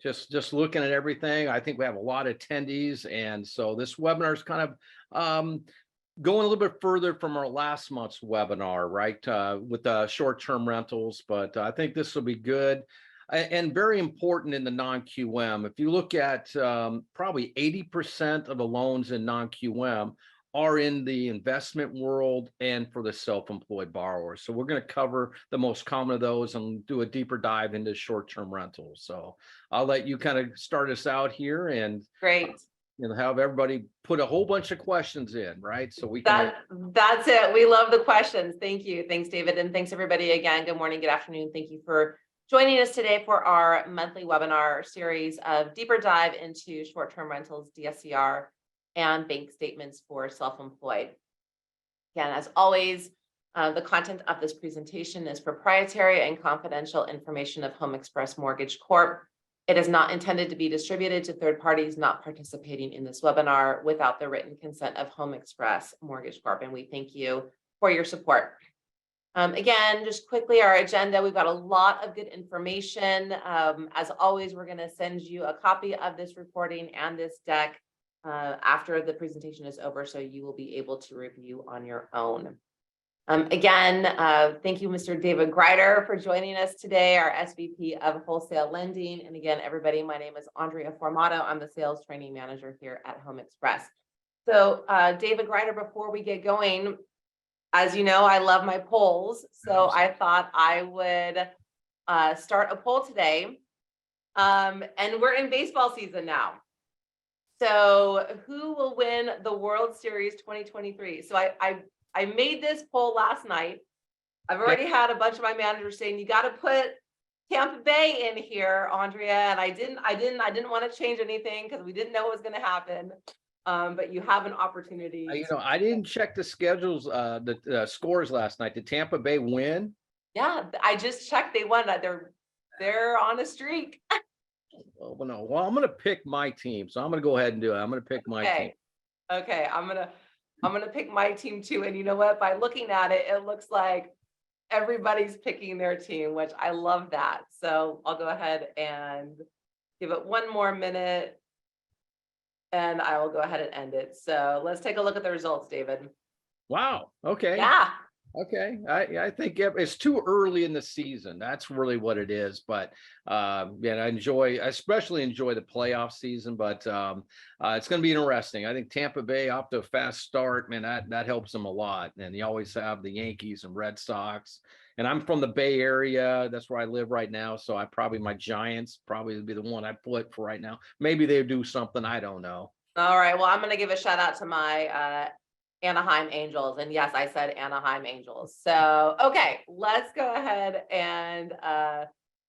just looking at everything. I think we have a lot of attendees, and so this webinar is kind of going a little bit further from our last month's webinar, right? With the short-term rentals, but I think this will be good and very important in the non-QM. If you look at probably 80% of the loans in non-QM are in the investment world and for the self-employed borrowers. So we're going to cover the most common of those and do a deeper dive into short-term rentals. So I'll let you kind of start us out here and great. Have everybody put a whole bunch of questions in, right? So we can. That's it. We love the questions. Thank you. Thanks, David. And thanks everybody again. Good morning, good afternoon. Thank you for joining us today for our monthly webinar series of deeper dive into short-term rentals, DSCR, and bank statements for self-employed. Again, as always, the content of this presentation is proprietary and confidential information of Home Express Mortgage Corp. It is not intended to be distributed to third parties not participating in this webinar without the written consent of Home Express Mortgage Corp. And we thank you for your support. Again, just quickly, our agenda, we've got a lot of good information. As always, we're going to send you a copy of this recording and this deck after the presentation is over, so you will be able to review on your own. Again, thank you, Mr. David Greider, for joining us today, our SVP of Wholesale Lending. And again, everybody, my name is Andrea Formato. I'm the Sales Training Manager here at Home Express. So David Greider, before we get going, as you know, I love my polls. So I thought I would start a poll today. And we're in baseball season now. So who will win the World Series 2023? So I made this poll last night. I've already had a bunch of my managers saying, you got to put Tampa Bay in here, Andrea. And I didn't want to change anything because we didn't know what was going to happen. But you have an opportunity. I didn't check the schedules, the scores last night. Did Tampa Bay win? Yeah, I just checked. They won. They're on a streak. Well, no. Well, I'm going to pick my team. So I'm going to go ahead and do it. I'm going to pick my team. Okay. I'm going to pick my team too. And you know what? By looking at it, it looks like everybody's picking their team, which I love that. So I'll go ahead and give it one more minute and I will go ahead and end it. So let's take a look at the results, David. Wow. Okay. Yeah. Okay. I think it's too early in the season. That's really what it is. But I especially enjoy the playoff season, but it's going to be interesting. I think Tampa Bay off to a fast start, man, that helps them a lot. And you always have the Yankees and Red Sox. And I'm from the Bay Area. That's where I live right now. So my Giants probably would be the one I put for right now. Maybe they do something. I don't know. All right. Well, I'm going to give a shout out to my Anaheim Angels. And yes, I said Anaheim Angels. So, okay, let's go ahead and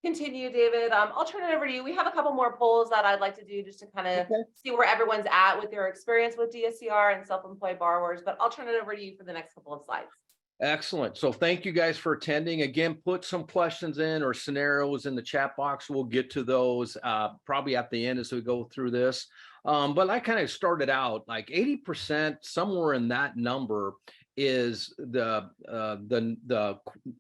continue, David. I'll turn it over to you. We have a couple more polls that I'd like to do just to kind of see where everyone's at with their experience with DSCR and self-employed borrowers, but I'll turn it over to you for the next couple of slides. Excellent. So thank you guys for attending. Again, put some questions in or scenarios in the chat box. We'll get to those probably at the end as we go through this. But I kind of started out like 80%, somewhere in that number is the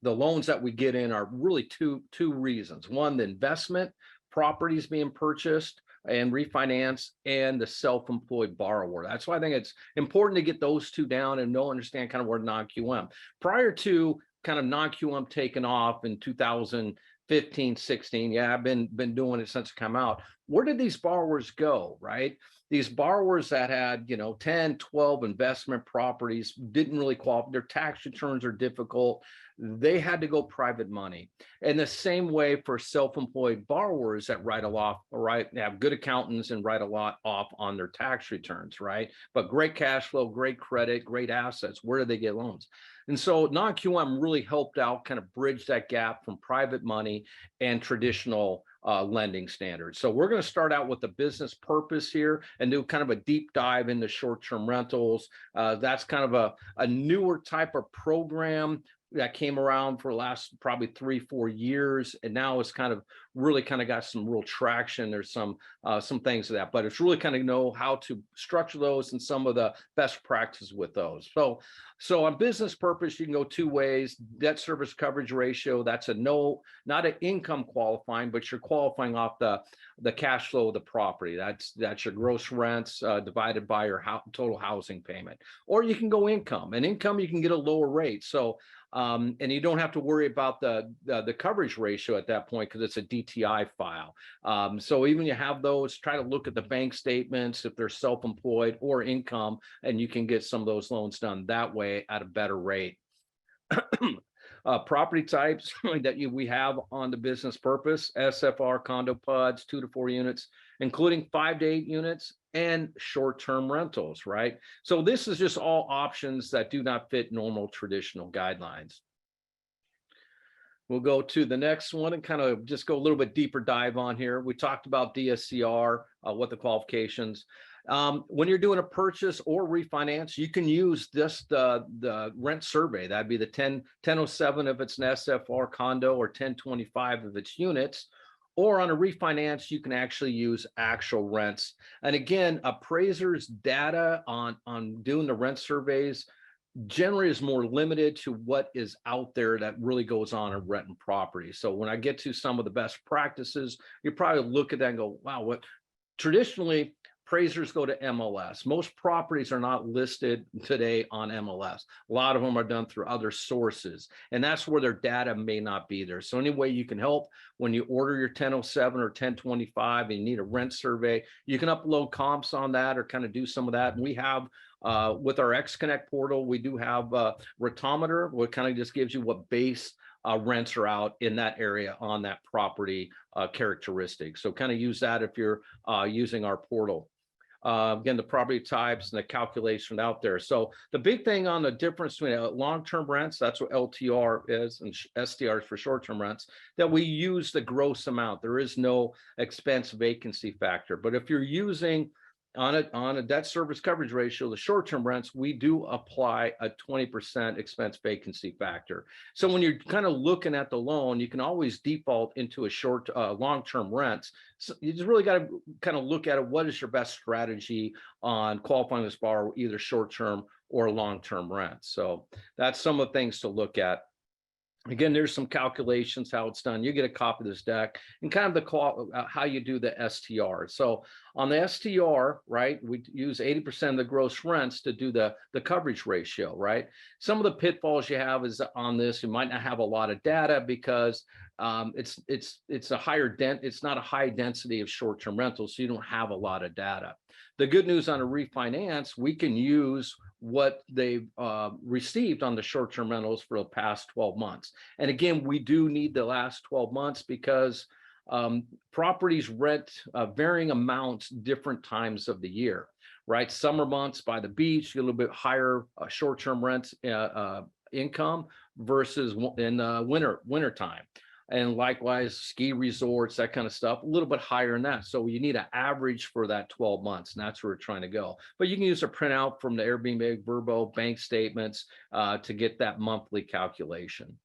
loans that we get in are really two reasons. One, the investment properties being purchased and refinance, and the self-employed borrower. That's why I think it's important to get those two down and understand kind of where non-QM. Prior to kind of non-QM taking off in 2015, 16, yeah, I've been doing it since it came out. Where did these borrowers go, right? These borrowers that had, 10, 12 investment properties didn't really qualify. Their tax returns are difficult. They had to go private money. And the same way for self-employed borrowers that write a lot, right? They have good accountants and write a lot off on their tax returns, right? But great cash flow, great credit, great assets. Where do they get loans? And so non-QM really helped out kind of bridge that gap from private money and traditional lending standards. So we're going to start out with the business purpose here and do kind of a deep dive into short-term rentals. That's kind of a newer type of program, that came around for the last probably 3-4 years, and now it's kind of really kind of got some real traction. There's some things of that, but it's really kind of know how to structure those and some of the best practices with those. So on business purpose, you can go two ways. Debt service coverage ratio, that's not an income qualifying, but you're qualifying off the cash flow of the property. That's your gross rents divided by your total housing payment. Or you can go income, and income you can get a lower rate. So and you don't have to worry about the coverage ratio at that point because it's a DTI file. So even you have those, try to look at the bank statements if they're self-employed or income, and you can get some of those loans done that way at a better rate. Property types that we have on the business purpose: SFR, condo pods, 2 to 4 units, including 5 to 8 units, and short-term rentals, right? So this is just all options that do not fit normal traditional guidelines. We'll go to the next one and kind of just go a little bit deeper dive on here. We talked about DSCR, what the qualifications. When you're doing a purchase or refinance, you can use the rent survey. That'd be the 1007 if it's an SFR condo, or 1025 if it's units. Or on a refinance, you can actually use actual rents. And again, appraisers' data on doing the rent surveys generally is more limited to what is out there that really goes on in renting property. So when I get to some of the best practices, you probably look at that and go, wow, what traditionally appraisers go to MLS. Most properties are not listed today on MLS. A lot of them are done through other sources, and that's where their data may not be there. So any way you can help when you order your 1007 or 1025 and you need a rent survey, you can upload comps on that or kind of do some of that. And we have with our XConnect portal, we do have a retometer, what kind of just gives you what base rents are out in that area on that property characteristics. So kind of use that if you're using our portal. Again, the property types and the calculation out there. So the big thing on the difference between long-term rents, that's what LTR is, and STR is for short-term rents, that we use the gross amount. There is no expense vacancy factor. But if you're using on a debt service coverage ratio, the short-term rents, we do apply a 20% expense vacancy factor. So when you're kind of looking at the loan, you can always default into a long-term rents. So you just really got to kind of look at it. What is your best strategy on qualifying this borrower, either short-term or long-term rents? So that's some of the things to look at. Again, there's some calculations, how it's done. You get a copy of this deck and kind of how you do the STR. So on the STR, right, we use 80% of the gross rents to do the coverage ratio, right? Some of the pitfalls you have is on this, you might not have a lot of data because it's a higher it's not a high density of short-term rentals, so you don't have a lot of data. The good news on a refinance, we can use what they've received on the short-term rentals for the past 12 months. And again, we do need the last 12 months because properties rent varying amounts different times of the year, right? Summer months by the beach, you get a little bit higher short-term rents income versus in winter time. And likewise, ski resorts, that kind of stuff, a little bit higher than that. So you need an average for that 12 months, and that's where we're trying to go. But you can use a printout from the Airbnb, Vrbo, bank statements to get that monthly calculation.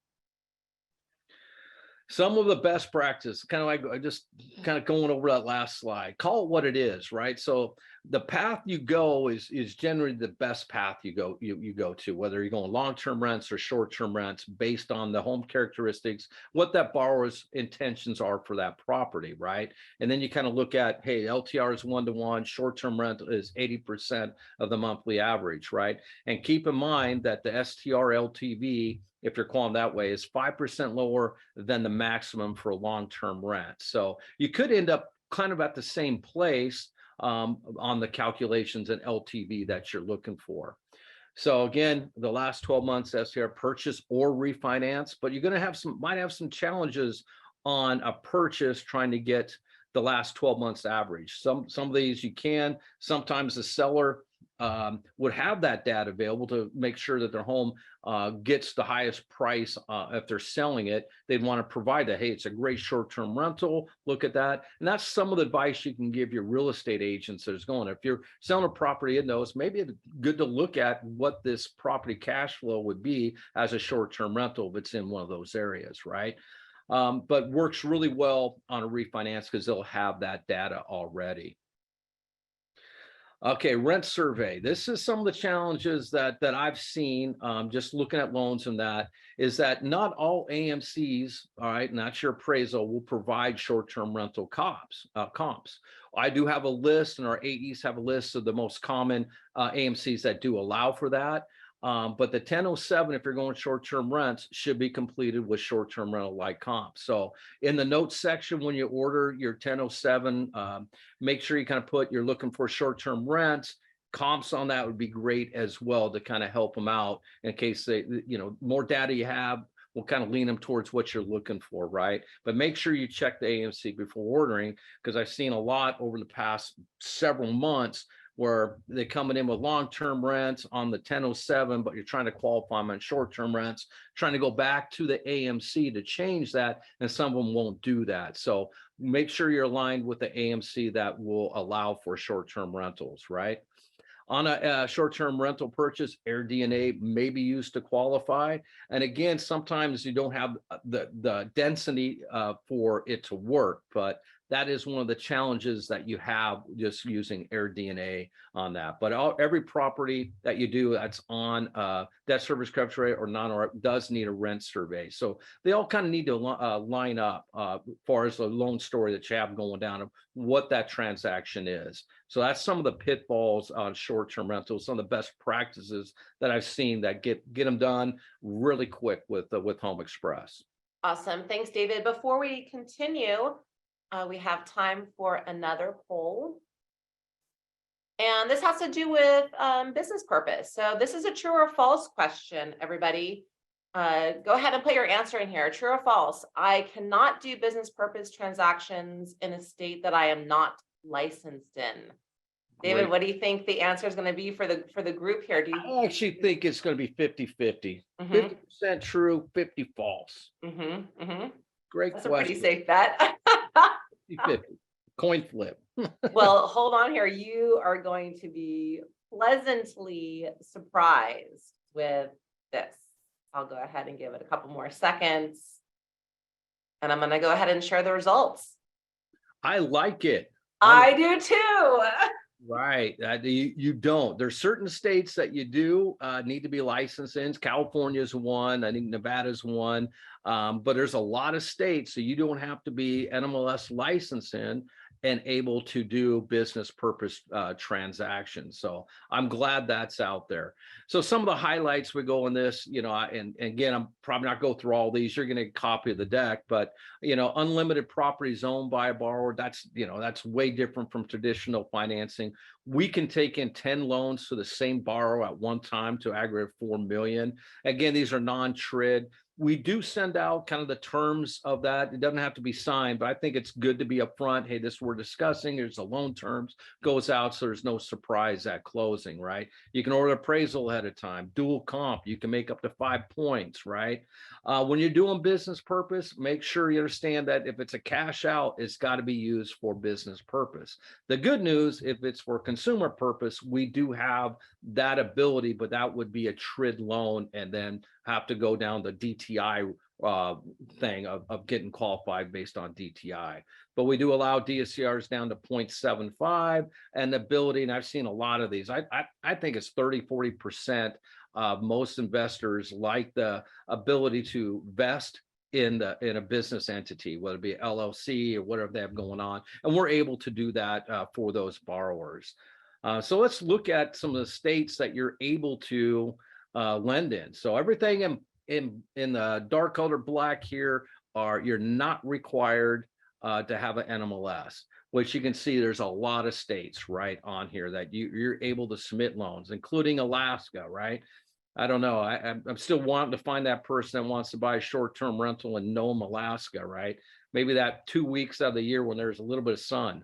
Some of the best practice, kind of like just kind of going over that last slide, call it what it is, right? So the path you go is generally the best path you go to, whether you're going long-term rents or short-term rents based on the home characteristics, what that borrower's intentions are for that property, right? And then you kind of look at, hey, LTR is 1-to-1, short-term rent is 80% of the monthly average, right? And keep in mind that the STR LTV, if you're calling that way, is 5% lower than the maximum for a long-term rent. So you could end up kind of at the same place on the calculations and LTV that you're looking for. So again, the last 12 months STR purchase or refinance, but you're going to might have some challenges on a purchase trying to get the last 12 months average. Some of these you can. Sometimes the seller would have that data available to make sure that their home gets the highest price if they're selling it. They'd want to provide that. Hey, it's a great short-term rental. Look at that. And that's some of the advice you can give your real estate agents that's going. If you're selling a property in those, maybe it's good to look at what this property cash flow would be as a short-term rental if it's in one of those areas, right? But works really well on a refinance because they'll have that data already. Okay, rent survey. This is some of the challenges that I've seen just looking at loans, and that is that not all AMCs, all right, and that's your appraisal, will provide short-term rental comps. I do have a list, and our AEs have a list of the most common AMCs that do allow for that. But the 1007, if you're going short-term rents, should be completed with short-term rental like comps. So in the notes section, when you order your 1007, make sure you kind of put you're looking for short-term rents. Comps on that would be great as well to kind of help them out in case they, more data you have will kind of lean them towards what you're looking for, right? But make sure you check the AMC before ordering, because I've seen a lot over the past several months where they're coming in with long-term rents on the 1007, but you're trying to qualify them on short-term rents, trying to go back to the AMC to change that, and some of them won't do that. So make sure you're aligned with the AMC that will allow for short-term rentals, right? On a short-term rental purchase, Air DNA may be used to qualify. And again, sometimes you don't have the density for it to work, but that is one of the challenges that you have just using Air DNA on that. But every property that you do that's on debt service coverage rate or non does need a rent survey. So they all kind of need to line up as far as the loan story that you have going down of what that transaction is. So that's some of the pitfalls on short-term rentals, some of the best practices that I've seen that get them done really quick with Home Express. Awesome. Thanks, David. Before we continue, we have time for another poll. And this has to do with business purpose. So this is a true or false question, everybody. Go ahead and put your answer in here. True or false? I cannot do business purpose transactions in a state that I am not licensed in. David, Great. what do you think the answer is going to be for the group here? I actually think it's going to be 50-50. 50% true, 50 false. Great That's question. a pretty safe bet. 50-50. Coin flip. Well, hold on here. You are going to be pleasantly surprised with this. I'll go ahead and give it a couple more seconds. And I'm going to go ahead and share the results. I like it. I do too. Right. You don't. There's certain states that you do need to be licensed in. California's one. I think Nevada's one. But there's a lot of states, so you don't have to be NMLS licensed in and able to do business purpose transactions. So I'm glad that's out there. So some of the highlights we go in this, and again, I'm probably not go through all these. You're going to copy of the deck, but unlimited properties owned by a borrower, that's way different from traditional financing. We can take in 10 loans to the same borrower at one time to aggregate 4 million. Again, these are non-TRID. We do send out kind of the terms of that. It doesn't have to be signed, but I think it's good to be upfront. Hey, this we're discussing. Here's the loan terms, goes out, so there's no surprise at closing, right? You can order appraisal ahead of time, dual comp. You can make up to 5 points, right? When you're doing business purpose, make sure you understand that if it's a cash out, it's got to be used for business purpose. The good news, if it's for consumer purpose, we do have that ability, but that would be a TRID loan and then have to go down the DTI thing of getting qualified based on DTI. But we do allow DSCRs down to 0.75 and the ability, and I've seen a lot of these. I think it's 30-40%. Most investors like the ability to vest in a business entity, whether it be LLC or whatever they have going on, and we're able to do that for those borrowers. So let's look at some of the states that you're able to lend in. So everything in the dark color black here you're not required to have an NMLS, which you can see there's a lot of states right on here that you're able to submit loans, including Alaska, right? I don't know. I'm still wanting to find that person that wants to buy a short-term rental in Nome, Alaska, right? Maybe that 2 weeks out of the year when there's a little bit of sun.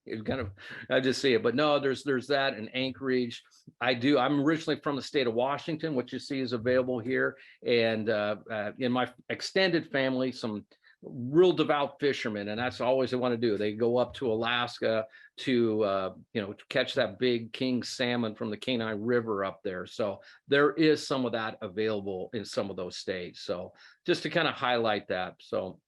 It's kind of, I just see it. But no, there's that in Anchorage. I'm originally from the state of Washington, which you see is available here. And in my extended family, some real devout fishermen, and that's always they want to do. They go up to Alaska to to catch that big king salmon from the Kenai River up there. So there is some of that available in some of those states. So just to kind of highlight that. So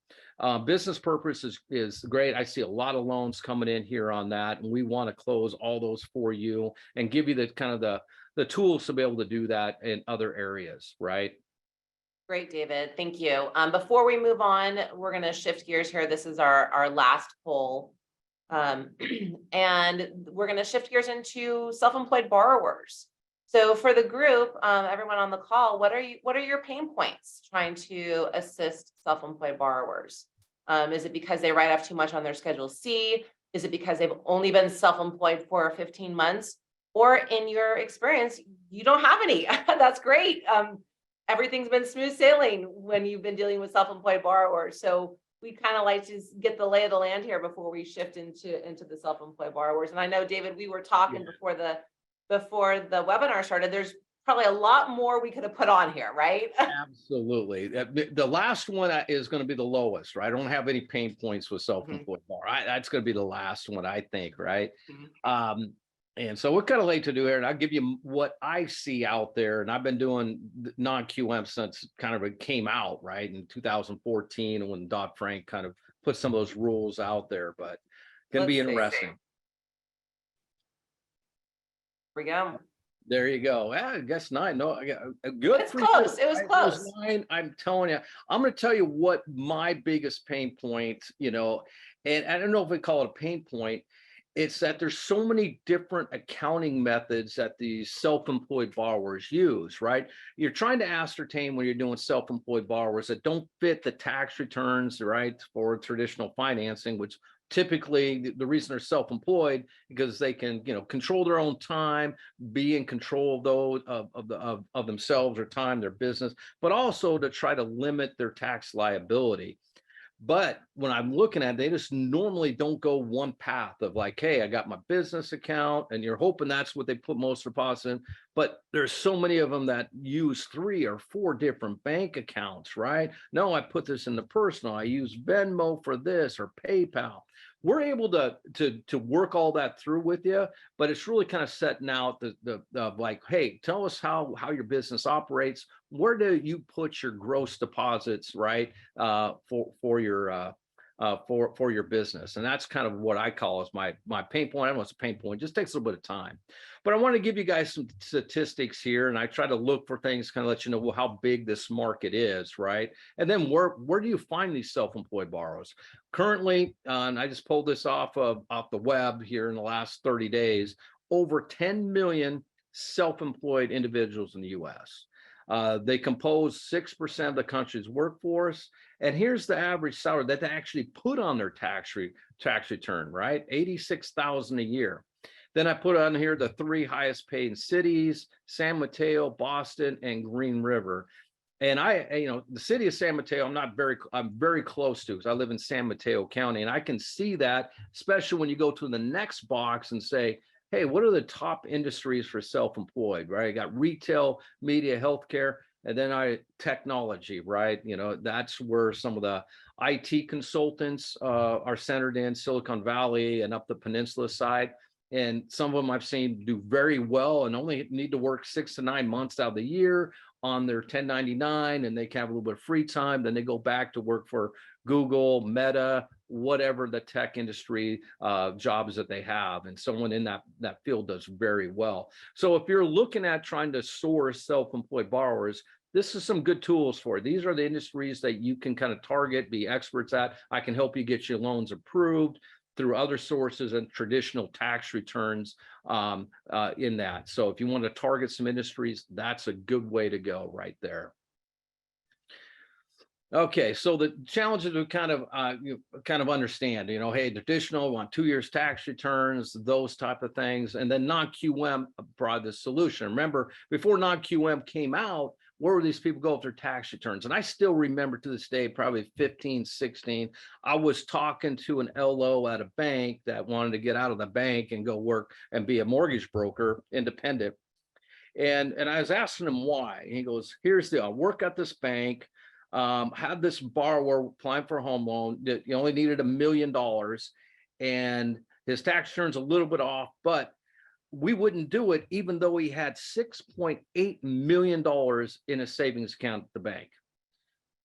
business purpose is great. I see a lot of loans coming in here on that, and we want to close all those for you and give you the kind of the tools to be able to do that in other areas, right? Great, David. Thank you. Before we move on, we're going to shift gears here. This is our last poll. And we're going to shift gears into self-employed borrowers. So for the group, everyone on the call, what are your pain points trying to assist self-employed borrowers? Is it because they write off too much on their Schedule C? Is it because they've only been self-employed for 15 months? Or in your experience, you don't have any? That's great. Everything's been smooth sailing when you've been dealing with self-employed borrowers. So we kind of like to get the lay of the land here before we shift into the self-employed borrowers. And I know, David, we were talking before the webinar started. There's probably a lot more we could have put on here, right? Absolutely. The last one is going to be the lowest, right? I don't have any pain points with self-employed borrower. That's going to be the last one, I think, right? And so we're kind of late to do here, and I'll give you what I see out there. And I've been doing non-QM since kind of it came out, right, in 2014, when Dodd-Frank kind of put some of those rules out there. But going to be interesting. Here we go. There you go. I guess 9. No, I got a good. It's close. It was close. It was 9. I'm telling you, I'm going to tell you what my biggest pain point, and I don't know if we call it a pain point. It's that there's so many different accounting methods that these self-employed borrowers use, right? You're trying to ascertain when you're doing self-employed borrowers that don't fit the tax returns, right, for traditional financing, which typically the reason they're self-employed because they can, control their own time, be in control of those of themselves or time, their business, but also to try to limit their tax liability. But when I'm looking at it, they just normally don't go one path of like, hey, I got my business account, and you're hoping that's what they put most deposits in. But there's so many of them that use 3 or 4 different bank accounts, right? No, I put this in the personal. I use Venmo for this or PayPal. We're able to work all that through with you, but it's really kind of setting out the like, hey, tell us how your business operates. Where do you put your gross deposits, right, for your business? And that's kind of what I call as my pain point. I don't know what's a pain point. It just takes a little bit of time. But I want to give you guys some statistics here, and I try to look for things, kind of let you know how big this market is, right? And then where do you find these self-employed borrowers? Currently, and I just pulled this off the web here in the last 30 days, over 10 million self-employed individuals in the U.S. They compose 6% of the country's workforce. And here's the average salary that they actually put on their tax return, right? $86,000 a year. Then I put on here the 3 highest paying cities: San Mateo, Boston, and Green River. And the city of San Mateo, I'm very close to, because I live in San Mateo County, and I can see that, especially when you go to the next box and say, hey, what are the top industries for self-employed, right? I got retail, media, healthcare, and then technology, right? That's where some of the IT consultants are centered in Silicon Valley and up the peninsula side. And some of them I've seen do very well and only need to work 6 to 9 months out of the year on their 1099, and they can have a little bit of free time. Then they go back to work for Google, Meta, whatever the tech industry jobs that they have. And someone in that field does very well. So if you're looking at trying to source self-employed borrowers, this is some good tools for it. These are the industries that you can kind of target, be experts at. I can help you get your loans approved through other sources and traditional tax returns in that. So if you want to target some industries, that's a good way to go right there. Okay, so the challenges we kind of understand, hey, traditional want 2 years tax returns, those type of things, and then non-QM brought the solution. Remember, before non-QM came out, where were these people go with their tax returns? And I still remember to this day, probably 15, 16, I was talking to an LO at a bank that wanted to get out of the bank and go work and be a mortgage broker, independent. And I was asking him why. And he goes, here's the, I work at this bank, had this borrower applying for a home loan that he only needed $1 million, and his tax return's a little bit off, but we wouldn't do it even though he had $6.8 million in a savings account at the bank.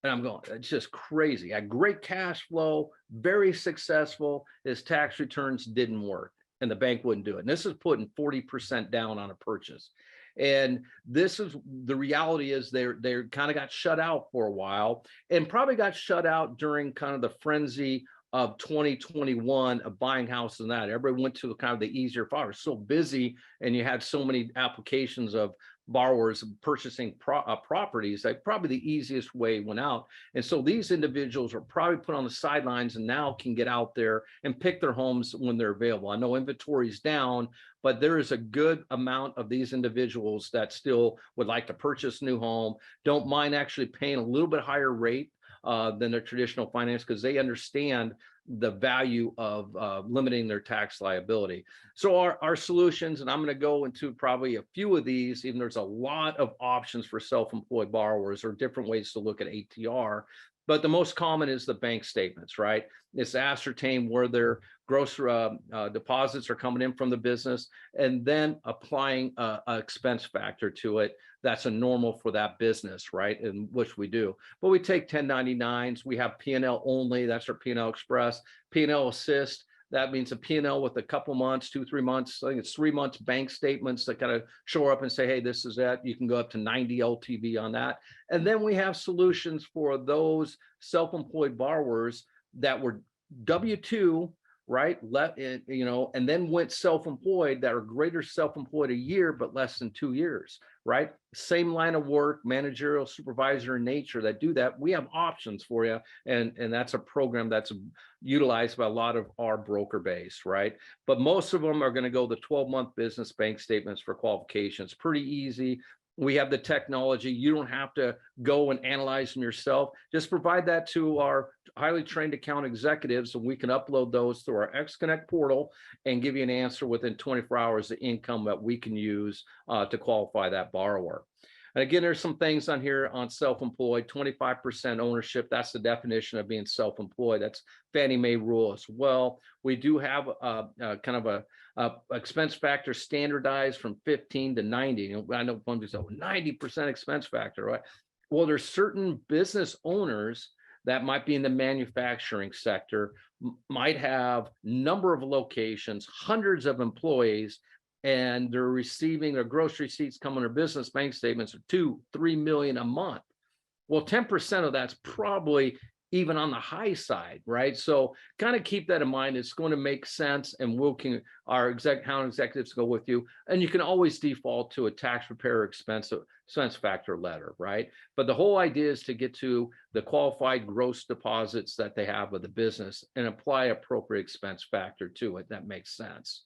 And I'm going, it's just crazy. Had great cash flow, very successful. His tax returns didn't work and the bank wouldn't do it. And this is putting 40% down on a purchase. And this is the reality is they kind of got shut out for a while and probably got shut out during kind of the frenzy of 2021 of buying houses and that. Everybody went to kind of the easier far. So busy and you had so many applications of borrowers purchasing properties, that probably the easiest way went out. And so these individuals are probably put on the sidelines and now can get out there and pick their homes when they're available. I know inventory is down, but there is a good amount of these individuals that still would like to purchase a new home, don't mind actually paying a little bit higher rate than their traditional finance because they understand the value of limiting their tax liability. So our solutions, and I'm going to go into probably a few of these, even there's a lot of options for self-employed borrowers or different ways to look at ATR. But the most common is the bank statements, right? It's ascertain where their gross deposits are coming in from the business and then applying a expense factor to it. That's a normal for that business, right? And which we do. But we take 1099s. We have P&L only. That's our P&L Express. P&L Assist. That means a P&L with a couple months, 2-3 months. I think it's 3 months bank statements that kind of show up and say, hey, this is that. You can go up to 90 LTV on that. And then we have solutions for those self-employed borrowers that were W-2, right? And then went self-employed that are greater self-employed a year, but less than 2 years, right? Same line of work, managerial, supervisor in nature that do that. We have options for you. And that's a program that's utilized by a lot of our broker base, right? But most of them are going to go the 12-month business bank statements for qualifications. Pretty easy. We have the technology. You don't have to go and analyze them yourself. Just provide that to our highly trained account executives, and we can upload those through our XConnect portal and give you an answer within 24 hours of income that we can use to qualify that borrower. And again, there's some things on here on self-employed, 25% ownership. That's the definition of being self-employed. That's Fannie Mae rule as well. We do have kind of a expense factor standardized from 15 to 90. I know one people say 90% expense factor, right? Well, there's certain business owners that might be in the manufacturing sector, might have number of locations, hundreds of employees, and they're receiving their gross receipts coming their business bank statements of 2-3 million a month. Well, 10% of that's probably even on the high side, right? So kind of keep that in mind. It's going to make sense, and our account executives go with you, and you can always default to a tax preparer expense factor letter, right? But the whole idea is to get to the qualified gross deposits that they have with the business and apply appropriate expense factor to it. That makes sense.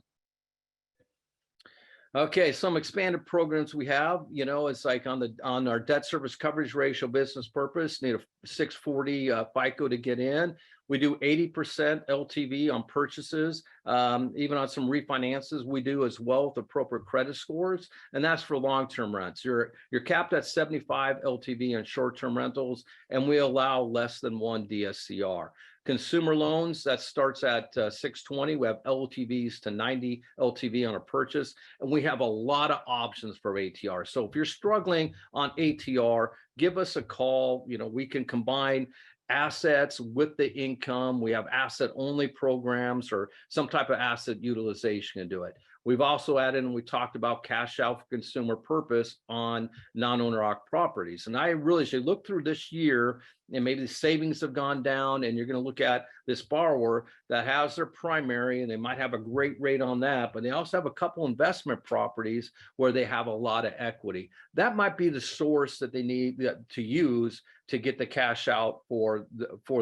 Okay, some expanded programs we have, it's like on our debt service coverage ratio business purpose, need a 640 FICO to get in. We do 80% LTV on purchases, even on some refinances we do as well with appropriate credit scores, and that's for long-term rents. You're capped at 75 LTV on short-term rentals, and we allow less than 1 DSCR. Consumer loans, that starts at 620. We have LTVs to 90 LTV on a purchase, and we have a lot of options for ATR. So if you're struggling on ATR, give us a call. We can combine assets with the income. We have asset only programs or some type of asset utilization to do it. We've also added, and we talked about cash out for consumer purpose on non-owner occupied properties. And I really should look through this year, and maybe the savings have gone down, and you're going to look at this borrower that has their primary, and they might have a great rate on that, but they also have a couple investment properties where they have a lot of equity. That might be the source that they need to use to get the cash out for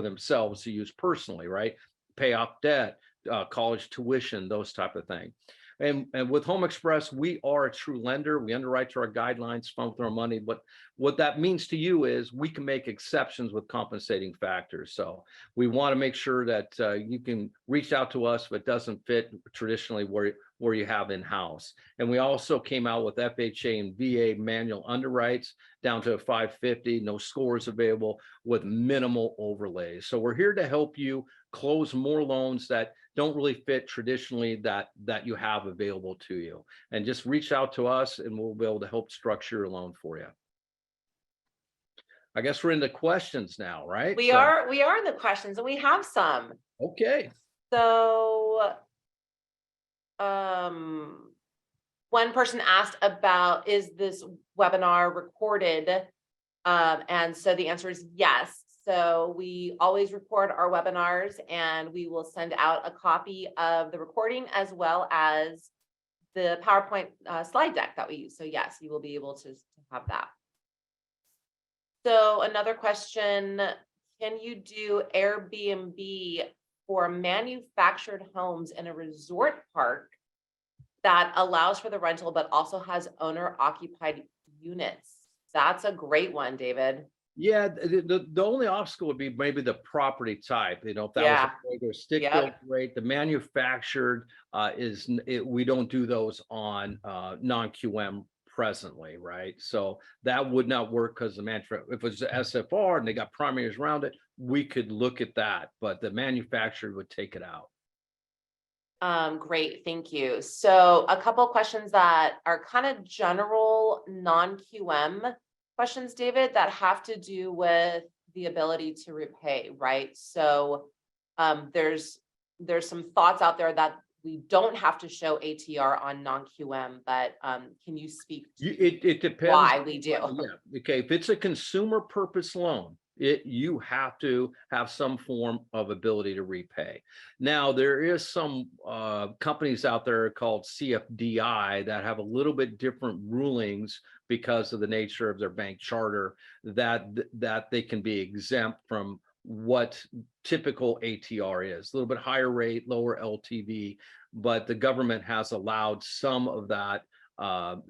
themselves to use personally, right? Pay off debt, college tuition, those type of things. And with Home Express, we are a true lender. We underwrite to our guidelines, fund with our money. But what that means to you is we can make exceptions with compensating factors. So we want to make sure that you can reach out to us if it doesn't fit traditionally where you have in-house. And we also came out with FHA and VA manual underwrites down to 550, no scores available with minimal overlays. So we're here to help you close more loans that don't really fit traditionally that you have available to you. And just reach out to us and we'll be able to help structure a loan for you. I guess we're into questions now, right? We are in the questions, and we have some. Okay. So one person asked about, is this webinar recorded? And so the answer is yes. So we always record our webinars, and we will send out a copy of the recording as well as the PowerPoint slide deck that we use. So yes, you will be able to have that. So another question, can you do Airbnb for manufactured homes in a resort park that allows for the rental but also has owner occupied units? That's a great one, David. Yeah, the only obstacle would be maybe the property type. You know, if that was a regular stick built rate, the manufactured we don't do those on non-QM presently, right? So that would not work because the manufacturer, if it was SFR and they got primaries around it, we could look at that, but the manufacturer would take it out. Great, thank you. So a couple of questions that are kind of general non-QM questions, David, that have to do with the ability to repay, right? So there's some thoughts out there that we don't have to show ATR on non-QM, but can you speak to it depends why we do? Yeah. Okay, if it's a consumer purpose loan, you have to have some form of ability to repay. Now, there is some companies out there called CFDI that have a little bit different rulings because of the nature of their bank charter, that they can be exempt from what typical ATR is. A little bit higher rate, lower LTV, but the government has allowed some of that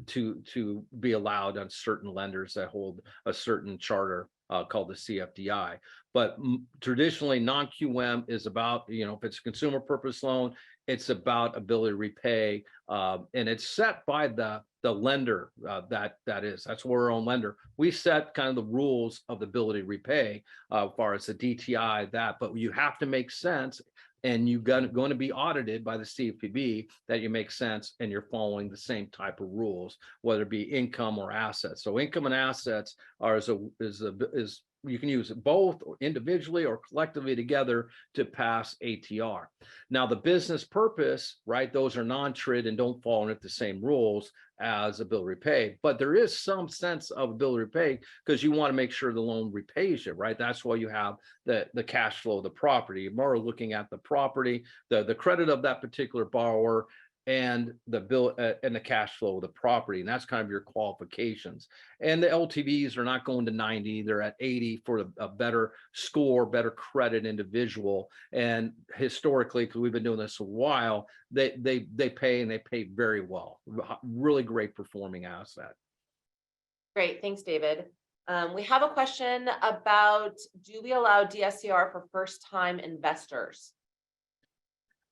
to be allowed on certain lenders that hold a certain charter called the CFDI. But traditionally, non-QM is about, if it's a consumer purpose loan, it's about ability to repay, and it's set by the lender. That's we're our own lender. We set kind of the rules of the ability to repay as far as the DTI, but you have to make sense, and you're going to be audited by the CFPB that you make sense and you're following the same type of rules, whether it be income or assets. So income and assets are you can use it both individually or collectively together to pass ATR. Now, the business purpose, right? Those are non-TRID and don't fall under the same rules as ability to repay, but there is some sense of ability to repay because you want to make sure the loan repays you, right? That's why you have the cash flow of the property. You're more looking at the property, the credit of that particular borrower, and the bill and the cash flow of the property. And that's kind of your qualifications. And the LTVs are not going to 90, they're at 80 for a better score, better credit individual. And historically, because we've been doing this a while, they pay, and they pay very well. Really great performing asset. Great, thanks, David. We have a question about, do we allow DSCR for first-time investors?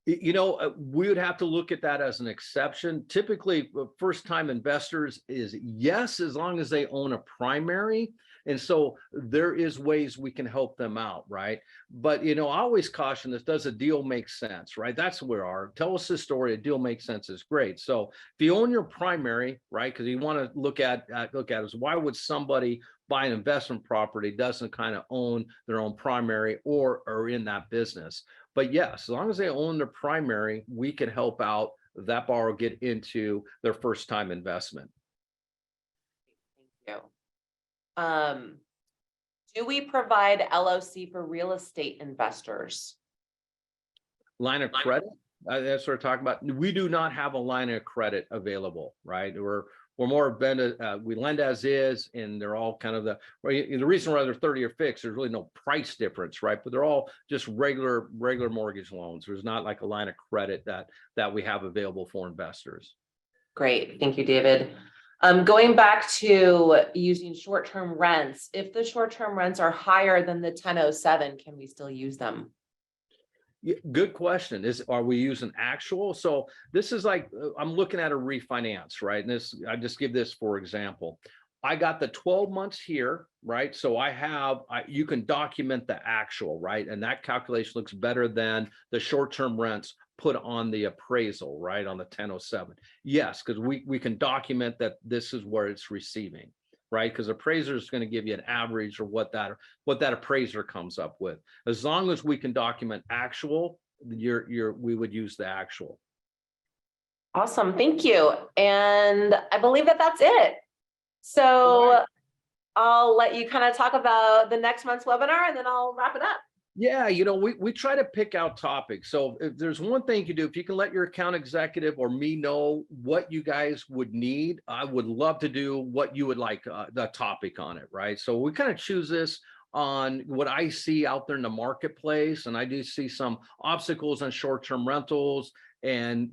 We would have to look at that as an exception. Typically, first-time investors is yes, as long as they own a primary. And so there is ways we can help them out, right? But, I always caution this, does a deal make sense, right? That's where tell us the story, a deal makes sense is great. So if you own your primary, right, because you want to look at is why would somebody buy an investment property doesn't kind of own their own primary or are in that business? But yes, as long as they own their primary, we can help out that borrower get into their first time investment. Thank you. Do we provide LOC for real estate investors? Line of credit, that's what we're talking about. We do not have a line of credit available, right? We're more we lend as is, and they're all kind of the reason why they're 30 or fixed, there's really no price difference, right? But they're all just regular mortgage loans. There's not like a line of credit that we have available for investors. Great, thank you, David. Going back to using short-term rents, if the short-term rents are higher than the 1007, can we still use them? Yeah, good question. Are we using actual? So this is like, I'm looking at a refinance, right? And I just give this for example. I got the 12 months here, right? So you can document the actual, right? And that calculation looks better than the short-term rents put on the appraisal, right? On the 1007. Yes, because we can document that this is where it's receiving, right? Because appraiser is going to give you an average or what that appraiser comes up with. As long as we can document actual, we would use the actual. Awesome, thank you. And I believe that's it. So right. I'll let you kind of talk about the next month's webinar and then I'll wrap it up. Yeah, we try to pick out topics. So if there's one thing you can do, if you can let your account executive or me know what you guys would need, I would love to do what you would like, the topic on it, right? So we kind of choose this on what I see out there in the marketplace. And I do see some obstacles on short-term rentals and,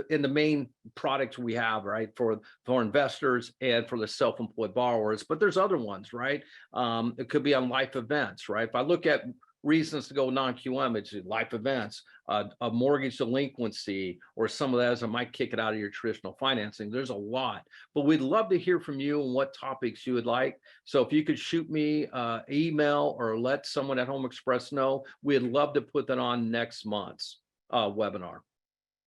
in the main products we have, right, for investors and for the self-employed borrowers, but there's other ones, right? It could be on life events, right? If I look at reasons to go non-QM, it's life events, a mortgage delinquency, or some of those that might kick it out of your traditional financing. There's a lot, but we'd love to hear from you and what topics you would like. So if you could shoot me an email or let someone at Home Express know, we'd love to put that on next month's webinar.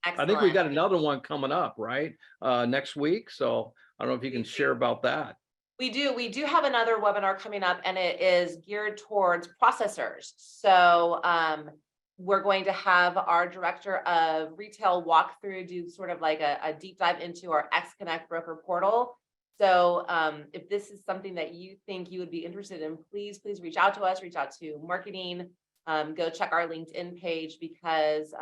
Excellent. I think we got another one coming up, right? Next week. So I don't know if you can share about that. We do have another webinar coming up, and it is geared towards processors. So we're going to have our director of retail walkthrough do sort of like a deep dive into our XConnect broker portal. So if this is something that you think you would be interested in, please reach out to us, reach out to marketing, go check our LinkedIn page, because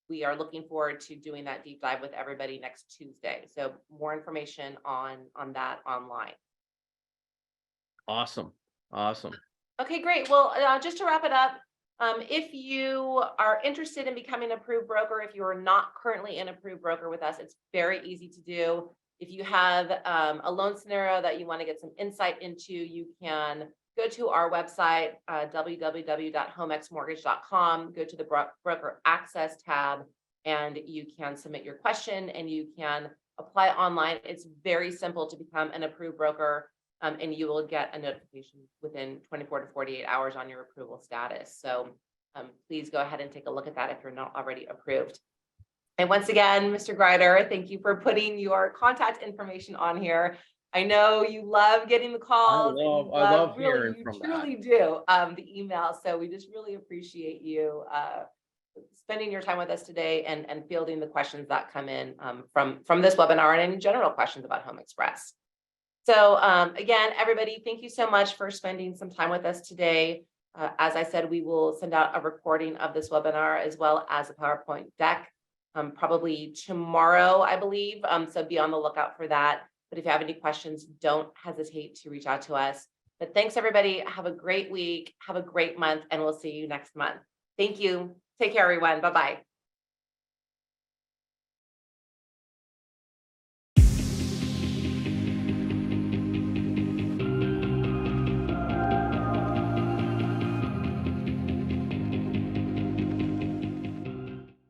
we are looking forward to doing that deep dive with everybody next Tuesday. So more information on that online. Awesome. Okay, great. Well, just to wrap it up, if you are interested in becoming an approved broker, if you are not currently an approved broker with us, it's very easy to do. If you have a loan scenario that you want to get some insight into, you can go to our website, www.homexmortgage.com, go to the broker access tab, and you can submit your question and you can apply online. It's very simple to become an approved broker. And you will get a notification within 24 to 48 hours on your approval status. So please go ahead and take a look at that if you're not already approved. And once again, Mr. Greider, thank you for putting your contact information on here. I know you love getting the calls. I love hearing from that. You truly do, the email. So we just really appreciate you spending your time with us today and fielding the questions that come in from this webinar and any general questions about Home Express. So again, everybody, thank you so much for spending some time with us today. As I said, we will send out a recording of this webinar as well as a PowerPoint deck probably tomorrow, I believe. So be on the lookout for that. But if you have any questions, don't hesitate to reach out to us. But thanks, everybody. Have a great week. Have a great month, and we'll see you next month. Thank you. Take care, everyone. Bye-bye.